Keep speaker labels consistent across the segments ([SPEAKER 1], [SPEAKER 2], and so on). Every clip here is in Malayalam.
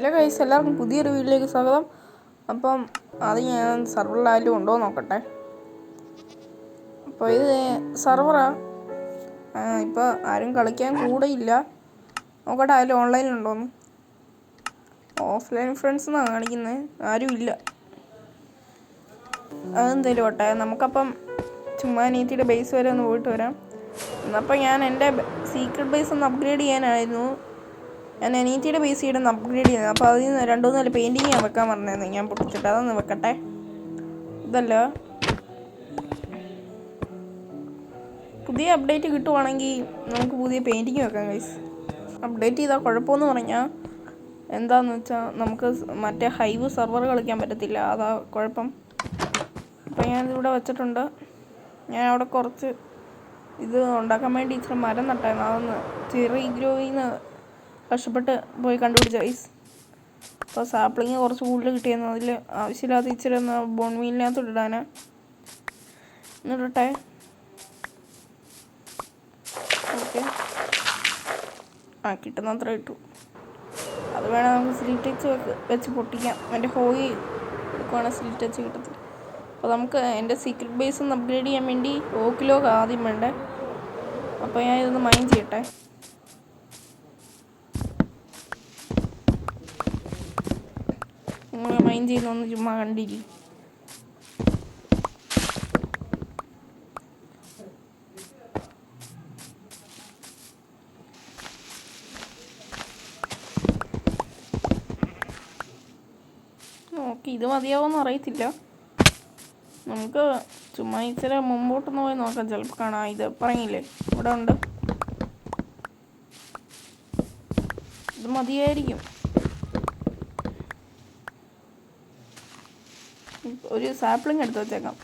[SPEAKER 1] ഹലോ ഗൈസ്, എല്ലാവർക്കും പുതിയൊരു വീഡിയോയിലേക്ക് സ്വാഗതം. അപ്പം അത് ഞാൻ സർവറിലായാലും ഉണ്ടോ എന്ന് നോക്കട്ടെ. അപ്പോൾ ഇത് സർവറാണ്. ഇപ്പോൾ ആരും കളിക്കാൻ കൂടെയില്ല. നോക്കട്ടെ ആരും ഓൺലൈനിലുണ്ടോയെന്ന്. ഓഫ്ലൈൻ ഫ്രണ്ട്സ് എന്നാണ് കാണിക്കുന്നത്, ആരും ഇല്ല. അതെന്തേലും ഓട്ടെ, നമുക്കപ്പം ചുമ്മാ നീറ്റിയുടെ ബേസ് വരെ ഒന്ന് പോയിട്ട് വരാം. എന്നപ്പോൾ ഞാൻ എൻ്റെ സീക്രട്ട് ബേസ് ഒന്ന് അപ്ഗ്രേഡ് ചെയ്യാനായിരുന്നു. ഞാൻ അനീറ്റിയുടെ ബേസ് ചെയ്തൊന്ന് അപ്ഗ്രേഡ് ചെയ്യുന്നത്. അപ്പോൾ അതിൽ നിന്ന് 2-3 പെയിൻറ്റിങ് ഞാൻ വെക്കാൻ പറഞ്ഞായിരുന്നു. ഞാൻ പൊട്ടിച്ചിട്ട് അതൊന്ന് വെക്കട്ടെ. ഇതല്ല, പുതിയ അപ്ഡേറ്റ് കിട്ടുവാണെങ്കിൽ നമുക്ക് പുതിയ പെയിൻറ്റിങ് വെക്കാം ഗൈസ്. അപ്ഡേറ്റ് ചെയ്താൽ കുഴപ്പമെന്ന് പറഞ്ഞാൽ എന്താണെന്ന് വെച്ചാൽ നമുക്ക് മറ്റേ ഹൈവ് സെർവർ കളിക്കാൻ പറ്റത്തില്ല, അതാ കുഴപ്പം. അപ്പോൾ ഞാനിതിവിടെ വെച്ചിട്ടുണ്ട്. ഞാൻ അവിടെ കുറച്ച് ഇത് ഉണ്ടാക്കാൻ വേണ്ടി ഇച്ചിരി മരം നട്ടായിരുന്നു. അതൊന്ന് ചെറിയ ഗ്രോയിൽ നിന്ന് കഷ്ടപ്പെട്ട് പോയി കണ്ടുപിടിച്ച ഗൈസ്. അപ്പോൾ സാപ്ലിങ് കുറച്ച് കൂടുതൽ കിട്ടിയെന്ന്, അതിൽ ആവശ്യമില്ലാത്ത ഇച്ചിരി ഒന്ന് ബോൺമീലിനകത്തോട്ട് ഇടാനാ. എന്നിട്ടെ ഓക്കെ, കിട്ടുന്ന അത്ര ഇട്ടു. അത് വേണം നമുക്ക് സ്ലിറ്റ് ടച്ച് വെച്ച് പൊട്ടിക്കാം. എൻ്റെ ഹോയി എടുക്കുവാണെങ്കിൽ സ്ലിറ്റ് ടച്ച് കിട്ടത്തില്ല. അപ്പോൾ നമുക്ക് എൻ്റെ സീക്രട്ട് ബേസ് ഒന്ന് അപ്ഗ്രേഡ് ചെയ്യാൻ വേണ്ടി ഓക്കിലോ ആദ്യം വേണ്ടേ. അപ്പോൾ ഞാൻ ഇതൊന്ന് മൈൻ ചെയ്യട്ടെ. നിങ്ങൾ മൈൻ ചെയ്യുന്നൊന്ന് ചുമ്മാ കണ്ടിരി. ഓക്കെ, ഇത് മതിയാവുമെന്ന് അറിയത്തില്ല. നമുക്ക് ചുമ്മാ ഇച്ചിരി മുമ്പോട്ടൊന്ന് പോയി നോക്കാം, ചിലപ്പോൾ കാണാം. ഇത് പറഞ്ഞില്ലേ ഇവിടെ ഉണ്ട്, ഇത് മതിയായിരിക്കും. ഒരു സാപ്ലിങ് എടുത്ത് വെച്ചേക്കാം.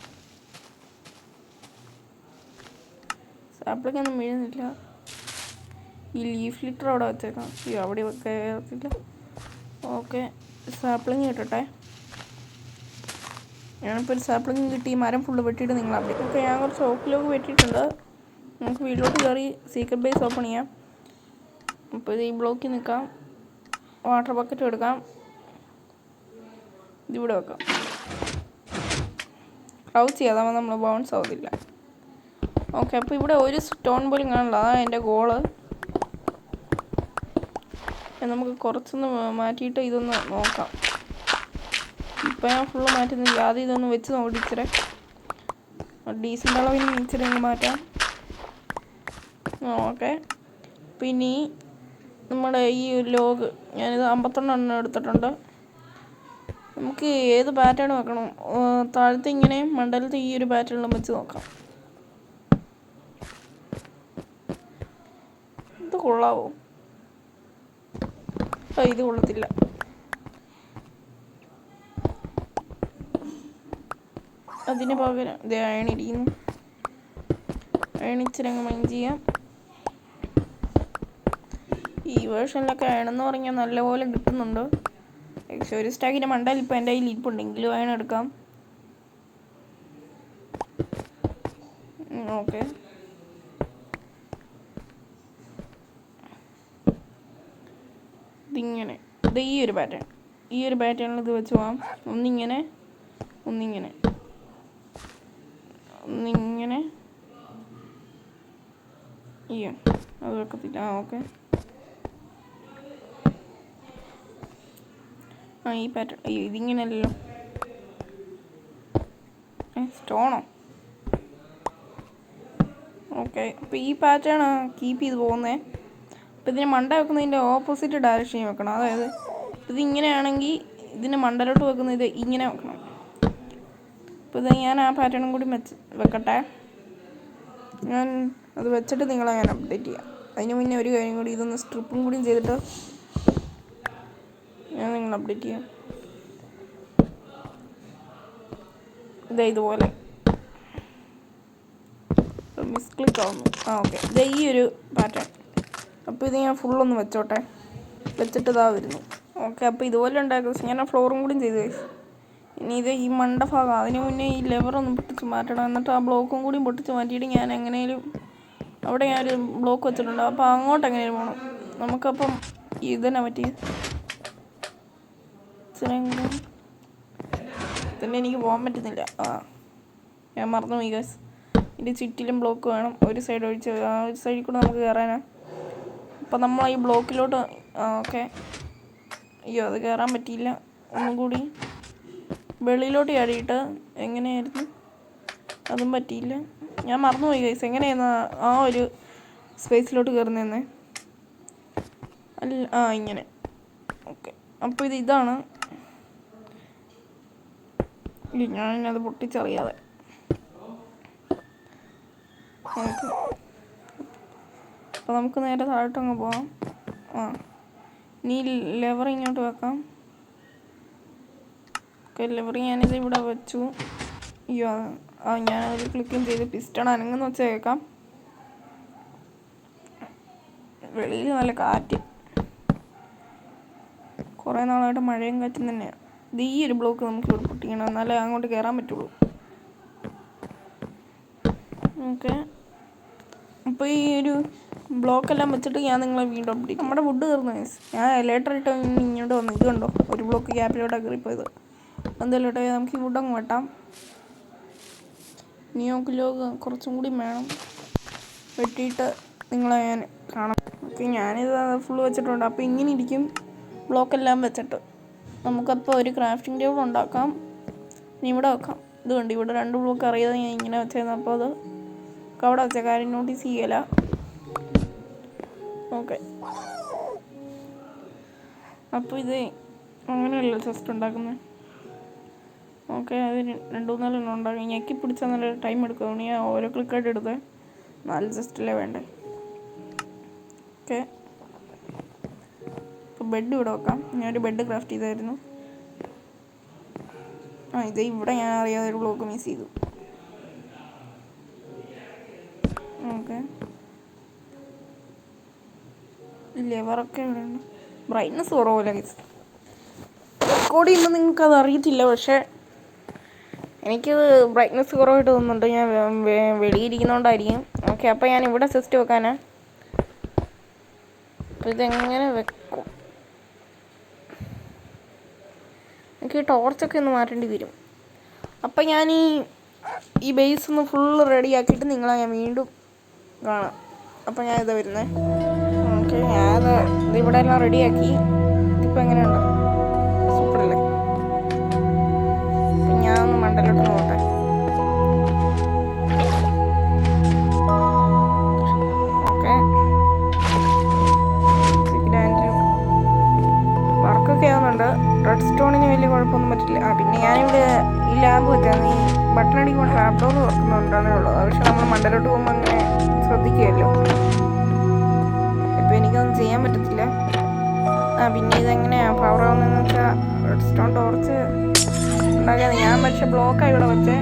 [SPEAKER 1] സാപ്ലിങ് ഒന്നും വീഴുന്നില്ല. ഈ ലീഫ് ലിറ്റർ അവിടെ വെച്ചേക്കാം. അവിടെ വെക്കത്തില്ല. ഓക്കെ, സാപ്ലിങ് കിട്ടട്ടെ. ഞാനിപ്പോൾ ഒരു സാപ്ലിങ് കിട്ടി. മരം ഫുള്ള് വെട്ടിയിട്ട് നിങ്ങൾ അവിടെ. ഓക്കെ, ഞാൻ കുറച്ച് ഓക്കിലൊക്കെ വെട്ടിയിട്ടുണ്ട്. നമുക്ക് വീട്ടിലോട്ട് കയറി സീക്രട്ട് ബേസ് ഓപ്പൺ ചെയ്യാം. അപ്പോൾ ഇത് ഈ ബ്ലോക്കിൽ നിൽക്കാം. വാട്ടർ ബക്കറ്റ് എടുക്കാം. ഇതിവിടെ വെക്കാം. ക്രൗച്ച് ചെയ്യാതാകുമ്പോൾ നമ്മൾ ബൗൺസ് ആവത്തില്ല. ഓക്കെ, അപ്പോൾ ഇവിടെ ഒരു സ്റ്റോൺ പോലും കാണില്ല. അതാണ് എൻ്റെ ഗോള്. നമുക്ക് കുറച്ചൊന്ന് മാറ്റിയിട്ട് ഇതൊന്ന് നോക്കാം. ഇപ്പം ഞാൻ ഫുള്ള് മാറ്റുന്നില്ല. ആദ്യം ഇതൊന്ന് വെച്ച് നോക്കി ഇച്ചിരി ഡീസൻ്റ് അളവിന് ഇച്ചിരി മാറ്റാം. ഓക്കെ, പിന്നെ നമ്മുടെ ഈ ലോഗ് ഞാനിത് 51 എടുത്തിട്ടുണ്ട്. നമുക്ക് ഏത് പാറ്റേൺ വെക്കണം? താഴത്തെ ഇങ്ങനെ, മണ്ടലത്തെ ഈ ഒരു പാറ്റേണിലും വെച്ച് നോക്കാം. ഇത് കൊള്ളാവോ? ഇത് കൊള്ളത്തില്ല. അതിന് പകരം ഇത് അയണിരിക്കുന്നു. അയണിച്ചിരങ്ങ് മൈൻഡ് ചെയ്യാം. ഈ വേർഷനിലൊക്കെ അയണെന്ന് പറഞ്ഞാൽ നല്ലപോലെ കിട്ടുന്നുണ്ട്. പക്ഷേ ഒരു സ്റ്റാക്കിൻ്റെ മണ്ടയിൽ ഇപ്പോൾ എൻ്റെ കയ്യിൽ ഇരിപ്പുണ്ടെങ്കിലും അയൺ എടുക്കാം. ഓക്കെ, ഇതിങ്ങനെ, ഇത് ഈ ഒരു പാറ്റേണിൽ ഇത് വെച്ച് പോവാം. ഒന്നിങ്ങനെ ഒന്നിങ്ങനെ അയ്യോ അത് വെക്കത്തില്ല. ഓക്കെ, ഈ പാറ്റേൺ ഇതിങ്ങനെയല്ലോ. സ്റ്റോണോ? ഓക്കെ, അപ്പോൾ ഈ പാറ്റേൺ കീപ്പ് ചെയ്ത് പോകുന്നത്. അപ്പോൾ ഇതിന് മണ്ട വെക്കുന്നതിൻ്റെ ഓപ്പോസിറ്റ് ഡയറക്ഷനിൽ വെക്കണം. അതായത് ഇതിങ്ങനെയാണെങ്കിൽ ഇതിന് മണ്ടലോട്ട് വെക്കുന്നത് ഇങ്ങനെ വെക്കണം. അപ്പോൾ ഇത് ഞാൻ ആ പാറ്റേണും കൂടി വെക്കട്ടെ. ഞാൻ അത് വെച്ചിട്ട് നിങ്ങളെ ഞാൻ അപ്ഡേറ്റ് ചെയ്യാം. അതിന് മുന്നേ ഒരു കാര്യം കൂടി, ഇതൊന്ന് സ്ട്രിപ്പും കൂടി ചെയ്തിട്ട് ഞാൻ നിങ്ങൾ അപ്ഡേറ്റ് ചെയ്യാം. ഇതുപോലെ മിസ്ക്ലിക്ക് ആവുന്നു. ഓക്കെ, ഈ ഒരു പാറ്റേൺ. അപ്പോൾ ഇത് ഞാൻ ഫുള്ളൊന്ന് വെച്ചോട്ടെ. വെച്ചിട്ട് ഇതാ വരുന്നു. ഓക്കെ, അപ്പോൾ ഇതുപോലെ ഉണ്ടാക്കുക. ഞാൻ ആ ഫ്ലോറും കൂടി ചെയ്ത് കഴിച്ചു. ഇനി ഇത് ഈ മണ്ട ഭാഗം, അതിന് മുന്നേ ഈ ലെവറൊന്ന് പൊട്ടിച്ച് മാറ്റണം. എന്നിട്ട് ആ ബ്ലോക്കും കൂടി പൊട്ടിച്ച് മാറ്റിയിട്ട് ഞാൻ എങ്ങനെയും അവിടെ ഞാനൊരു ബ്ലോക്ക് വെച്ചിട്ടുണ്ട്. അപ്പോൾ അങ്ങോട്ട് എങ്ങനെയും പോകണം. നമുക്കപ്പം ഇതന്നെ പറ്റി തന്നെ എനിക്ക് പോകാൻ പറ്റുന്നില്ല. ഞാൻ മറന്നുപോയി ഗൈസ്. ഇതിൻ്റെ ചുറ്റിലും ബ്ലോക്ക് വേണം. ഒരു സൈഡ് ഒഴിച്ച് ആ ഒരു സൈഡിൽ കൂടെ നമുക്ക് കയറാനാണ്. അപ്പം നമ്മൾ ഈ ബ്ലോക്കിലോട്ട് ഓക്കെ. അയ്യോ അത് കയറാൻ പറ്റിയില്ല. ഒന്നും കൂടി വെളിയിലോട്ട് ചാടിയിട്ട് എങ്ങനെയായിരുന്നു, അതും പറ്റിയില്ല. ഞാൻ മറന്നുപോയി ഗൈസ് എങ്ങനെയായിരുന്നു ആ ഒരു സ്പേസിലോട്ട് കയറുന്നതെന്ന്. ഇങ്ങനെ ഓക്കെ. അപ്പോൾ ഇതാണ്. ഞാനത് പൊട്ടിച്ചറിയാതെ അപ്പോൾ നമുക്ക് നേരെ താഴോട്ടങ്ങ് പോവാം. ഇനി ലെവർ ഇങ്ങോട്ട് വെക്കാം. ഓക്കെ, ലെവർ ഞാനിത് ഇവിടെ വെച്ചു. അയ്യോ ഞാനത് ക്ലിക്കും ചെയ്ത് പിസ്റ്റൺ അനങ്ങുന്ന വെച്ച് കേൾക്കാം. വെളിയിൽ നല്ല കാറ്റ്, കുറേ നാളായിട്ട് മഴയും കാറ്റും തന്നെയാണ്. ഇത് ഈ ഒരു ബ്ലോക്ക് നമുക്ക് ഇവിടെ പൊട്ടിക്കണം, എന്നാലേ അങ്ങോട്ട് കയറാൻ പറ്റുള്ളൂ. ഓക്കെ, അപ്പോൾ ഈ ഒരു ബ്ലോക്കെല്ലാം വെച്ചിട്ട് ഞാൻ നിങ്ങളെ വീണ്ടും അപ്ഡേറ്റ്. നമ്മുടെ വുഡ് തീർന്നു. ഞാൻ ലേറ്റർ ഇട്ട് ഇങ്ങോട്ട് വന്നു. ഇത് കണ്ടോ, ഒരു ബ്ലോക്ക് ഗ്യാപ്പിലോട്ടാണ് കയറിപ്പോയത്. എന്തായാലും ഇട്ടോ, നമുക്ക് ഈ വുഡ് അങ്ങ് വെട്ടാം. ഇനി നമുക്ക് കുറച്ചും കൂടി വേണം. വെട്ടിയിട്ട് നിങ്ങളെ ഞാൻ കാണാം. ഓക്കെ, ഞാനിത് ഫുള്ള് വെച്ചിട്ടുണ്ട്. അപ്പോൾ ഇങ്ങനെ ഇരിക്കും ബ്ലോക്കെല്ലാം വെച്ചിട്ട്. നമുക്കപ്പോൾ ഒരു ക്രാഫ്റ്റിംഗ് ടേബിൾ ഉണ്ടാക്കാം. ഇനി ഇവിടെ വെക്കാം. ഇത് കണ്ട് ഇവിടെ 2 ബ്ലോക്ക് അറിയാതെ ഞാൻ ഇങ്ങനെ വെച്ചായിരുന്നു. അപ്പോൾ അത് അവിടെ വെച്ച കാര്യം നോട്ടീസ് ചെയ്യല. ഓക്കെ, അപ്പോൾ ഇത് അങ്ങനെയല്ല ജസ്റ്റ് ഉണ്ടാക്കുന്നത്. ഓക്കെ, അത് 2-3 എണ്ണം ഉണ്ടാക്കി ഞെക്കി പിടിച്ചാൽ നല്ല ടൈം എടുക്കും. അതുകൊണ്ട് ഞാൻ ഓരോ ക്ലിക്കായിട്ട് എടുത്ത് 4 ജസ്റ്റല്ലേ വേണ്ടേ. ഓക്കെ, ഇപ്പോൾ ബെഡ് ഇവിടെ വെക്കാം. ഞാനൊരു ബെഡ് ക്രാഫ്റ്റ് ചെയ്തായിരുന്നു. ഇത് ഇവിടെ ഞാൻ അറിയാതെ ഒരു ബ്ലോക്ക് മിസ് ചെയ്തു. ഓക്കെ, ലെവറൊക്കെ ഇവിടെ ഉണ്ട്. ബ്രൈറ്റ്നസ് കുറവില്ല ഗൈസ്. റെക്കോർഡ് ചെയ്യുമ്പോൾ നിങ്ങൾക്കത് അറിയത്തില്ല, പക്ഷേ എനിക്കത് ബ്രൈറ്റ്നസ് കുറവായിട്ട് തോന്നുന്നുണ്ട്. ഞാൻ വെളിയിരിക്കുന്നതുകൊണ്ടായിരിക്കും. ഓക്കെ, അപ്പോൾ ഞാൻ ഇവിടെ സിസ്റ്റ് വെക്കാനാ. അപ്പോൾ ഇതെങ്ങനെ വെക്കും? എനിക്ക് ടോർച്ചൊക്കെ ഒന്ന് മാറ്റേണ്ടി വരും. അപ്പം ഞാൻ ഈ ബേസ് ഒന്ന് ഫുള്ള് റെഡി ആക്കിയിട്ട് നിങ്ങളെ ഞാൻ വീണ്ടും കാണാം. അപ്പം ഞാൻ ഇതാ വരുന്നത്. ഓക്കെ, ഞാൻ ഇതിവിടെ എല്ലാം റെഡിയാക്കി. ഇതിപ്പോൾ എങ്ങനെയുണ്ടോ, സൂപ്പറല്ലേ? അപ്പം ഞാൻ ഒന്ന് മണ്ടലോട്ട് നോട്ടെ. ഓക്കെ, വർക്കൊക്കെ ആവുന്നുണ്ട്. റെഡ് സ്റ്റോണിന് വലിയ കുഴപ്പമൊന്നും പറ്റില്ല. പിന്നെ ഞാനിവിടെ ഈ ലാമ്പ് വെച്ചാൽ ഈ ബട്ടൺ അടിക്കുമ്പോൾ ട്രാപ്പ് ഡോർ തുറക്കുന്നുണ്ടെന്നേ ഉള്ളൂ. പക്ഷെ നമ്മൾ മണ്ടലോട്ട് പോകുമ്പോൾ അങ്ങനെ ശ്രദ്ധിക്കുകയല്ലോ. ഇപ്പം എനിക്കൊന്നും ചെയ്യാൻ പറ്റത്തില്ല. പിന്നെ ഇതെങ്ങനെയാണ് പവർ ആവുന്നതെന്ന് വെച്ചാൽ റെഡ് സ്റ്റോൺ ടോർച്ച് ഉണ്ടാക്കാതെ ഞാൻ പക്ഷെ ബ്ലോക്കാണ് ഇവിടെ വെച്ചേ.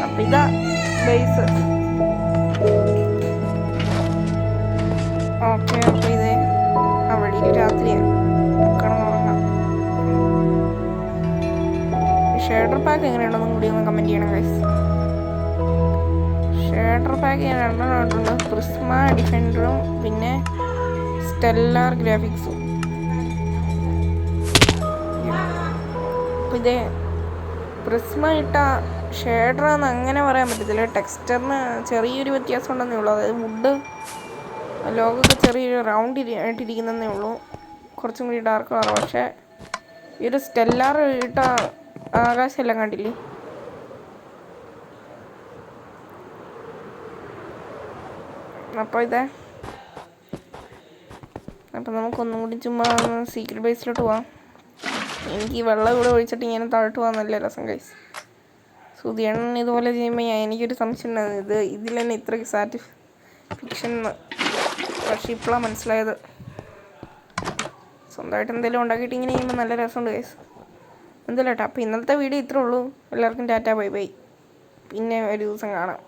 [SPEAKER 1] അപ്പം ഇതാ ബേസ്. ഓക്കെ, അപ്പോൾ ഇത് അവിടെ രാത്രിയാണ് കിടന്നുറങ്ങാം. ഷേഡർ പാക്ക് എങ്ങനെയുണ്ടെന്നും കൂടി ഒന്ന് കമൻറ്റ് ചെയ്യണം ഗൈസ്. ഷേഡർ പാക്ക് ഞാൻ 2 ഇട്ടുണ്ട്. പ്രിസ്മ ഡിഫൻഡറും പിന്നെ സ്റ്റെല്ലാർ ഗ്രാഫിക്സും. അപ്പോൾ ഇത് പ്രിസ്മ ഇട്ട ഷേഡറാന്ന് അങ്ങനെ പറയാൻ പറ്റത്തില്ല. ടെക്സ്ചറിന് ചെറിയൊരു വ്യത്യാസം ഉണ്ടെന്നേ ഉള്ളൂ. അതായത് വുഡ് ലോഗൊക്കെ ചെറിയൊരു റൗണ്ട് ആയിട്ടിരിക്കുന്നതേ ഉള്ളൂ, കുറച്ചും കൂടി ഡാർക്ക് കളർ. പക്ഷേ ഈ ഒരു സ്റ്റെല്ലാർ ഇട്ട ആകാശമെല്ലാം കണ്ടില്ലേ? അപ്പോൾ അപ്പം നമുക്കൊന്നും കൂടി ചുമ്മാ സീക്രട്ട് ബേസിലോട്ട് പോവാം. എനിക്ക് ഈ വെള്ളം ഇവിടെ ഒഴിച്ചിട്ട് ഇങ്ങനെ താഴോട്ട് പോകാൻ നല്ല രസം ഗൈസ്. സുധിയണ്ണൻ ഇതുപോലെ ചെയ്യുമ്പോൾ എനിക്കൊരു സംശയം ഉണ്ടായിരുന്നു, ഇതിൽ തന്നെ ഇത്രയ്ക്ക് സാറ്റിസ്ഫാക്ഷൻ. പക്ഷേ ഇപ്പോഴാണ് മനസ്സിലായത്. സ്വന്തമായിട്ട് എന്തെങ്കിലും ഉണ്ടാക്കിയിട്ട് ഇങ്ങനെ ചെയ്യുമ്പോൾ നല്ല രസമുണ്ട് ഗൈസ്. എന്തായാലും കേട്ടോ, അപ്പോൾ ഇന്നത്തെ വീഡിയോ ഇത്രേ ഉള്ളൂ. എല്ലാവർക്കും ടാറ്റാ ബൈ ബൈ. പിന്നെ ഒരു ദിവസം കാണാം.